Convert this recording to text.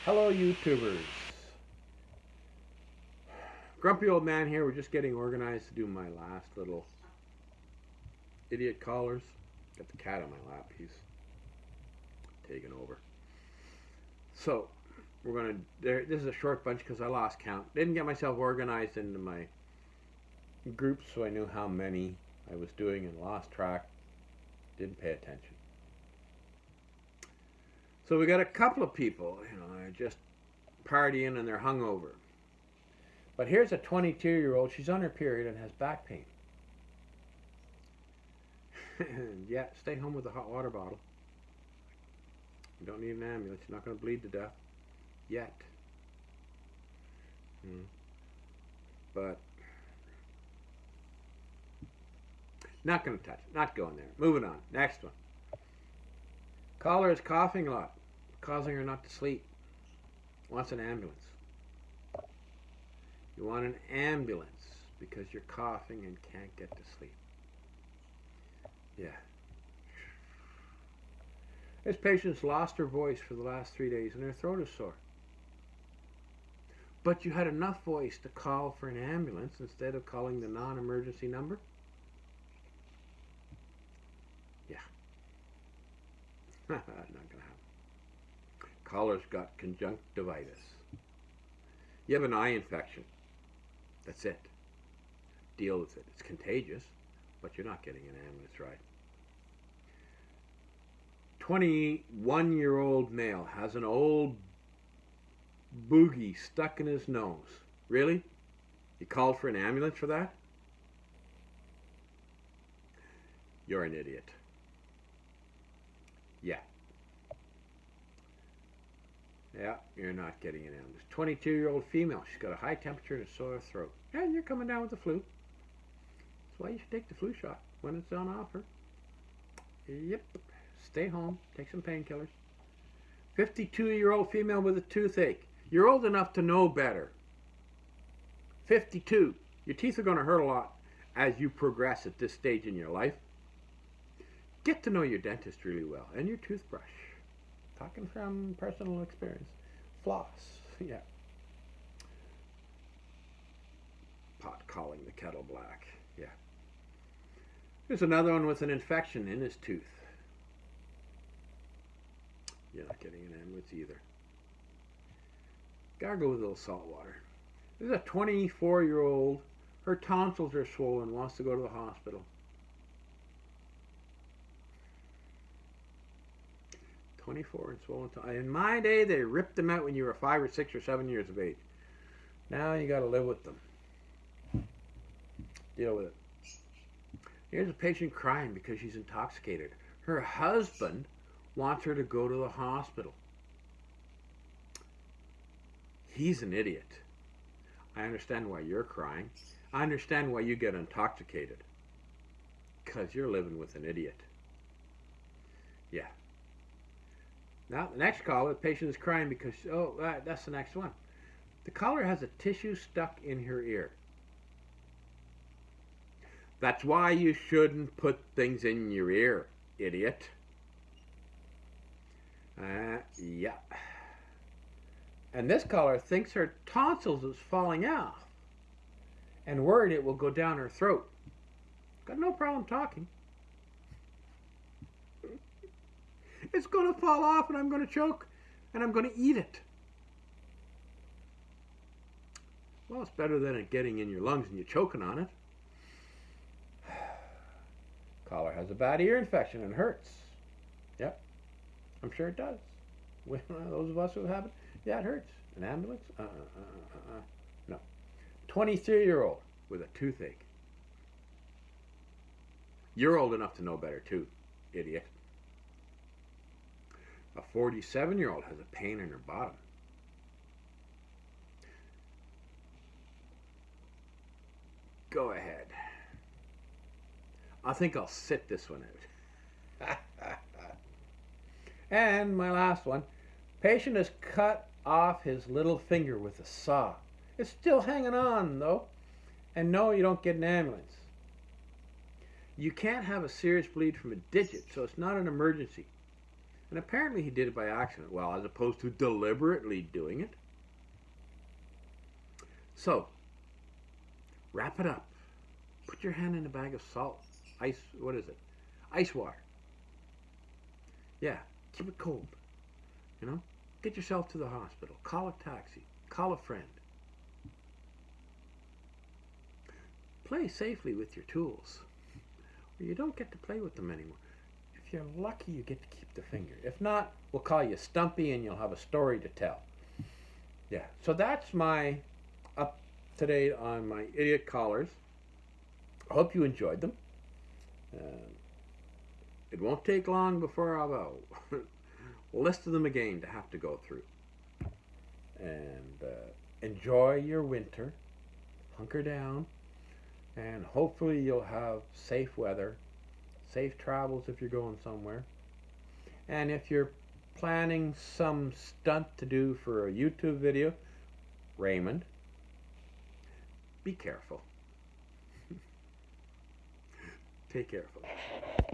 Hello, YouTubers. Grumpy old man here. We're just getting organized to do my last little idiot collars. Got the cat on my lap. He's taking over. So we're gonna. This is a short bunch because I lost count. Didn't get myself organized into my groups, so I knew how many I was doing and lost track. Didn't pay attention. So we got a couple of people, they're just partying and they're hungover. But here's a 22-year-old. She's on her period and has back pain. Yeah, stay home with a hot water bottle. You don't need an ambulance. You're not going to bleed to death yet. But not going to touch it. Not going there. Moving on. Next one. Caller is coughing a lot, causing her not to sleep. Wants an ambulance. You want an ambulance because you're coughing and can't get to sleep. Yeah. This patient's lost her voice for the last 3 days and her throat is sore. But you had enough voice to call for an ambulance instead of calling the non-emergency number? Yeah. Not going to happen. Caller's got conjunctivitis. You have an eye infection. That's it. Deal with it. It's contagious, but you're not getting an ambulance ride. 21-year-old male has an old boogie stuck in his nose. Really? You called for an ambulance for that? You're an idiot. Yeah. Yeah, you're not getting an ambulance. 22-year-old female. She's got a high temperature and a sore throat. Yeah, you're coming down with the flu. That's why you should take the flu shot when it's on offer. Yep. Stay home. Take some painkillers. 52-year-old female with a toothache. You're old enough to know better. 52. Your teeth are going to hurt a lot as you progress at this stage in your life. Get to know your dentist really well and your toothbrush. Talking from personal experience. Floss. Yeah. Pot calling the kettle black. Yeah. There's another one with an infection in his tooth. You're not getting an ambulance either. Gargle with a little salt water. There's a 24-year-old. Her tonsils are swollen. Wants to go to the hospital. 24 and swollen tonsils. In my day, they ripped them out when you were 5 or 6 or 7 years of age. Now you got to live with them. Deal with it. Here's a patient crying because she's intoxicated. Her husband wants her to go to the hospital. He's an idiot. I understand why you're crying. I understand why you get intoxicated. Because you're living with an idiot. Yeah. Now, the next caller, the patient is crying because, that's the next one. The caller has a tissue stuck in her ear. That's why you shouldn't put things in your ear, idiot. Yeah. And this caller thinks her tonsils is falling off and worried it will go down her throat. Got no problem talking. It's going to fall off and I'm going to choke and I'm going to eat it. Well, it's better than it getting in your lungs and you choking on it. Caller has a bad ear infection and hurts. Yep, I'm sure it does. Those of us who have it, yeah, it hurts. An ambulance? No. 23-year-old with a toothache. You're old enough to know better too, idiot. A 47-year-old has a pain in her bottom. Go ahead. I think I'll sit this one out. And my last one. Patient has cut off his little finger with a saw. It's still hanging on though. And no, you don't get an ambulance. You can't have a serious bleed from a digit, so it's not an emergency. And apparently he did it by accident, well, as opposed to deliberately doing it. So, wrap it up. Put your hand in a bag of salt, ice, what is it? Ice water. Yeah, keep it cold. You know, get yourself to the hospital. Call a taxi. Call a friend. Play safely with your tools. Or you don't get to play with them anymore. If you're lucky, you get to keep the finger. If not, we'll call you Stumpy and you'll have a story to tell. Yeah, so that's my up to date on my idiot collars. I hope you enjoyed them. It won't take long before I'll have a list of them again to have to go through. And enjoy your winter. Hunker down. And hopefully you'll have safe weather. Safe travels if you're going somewhere. And if you're planning some stunt to do for a YouTube video, Raymond, be careful. Take care, folks.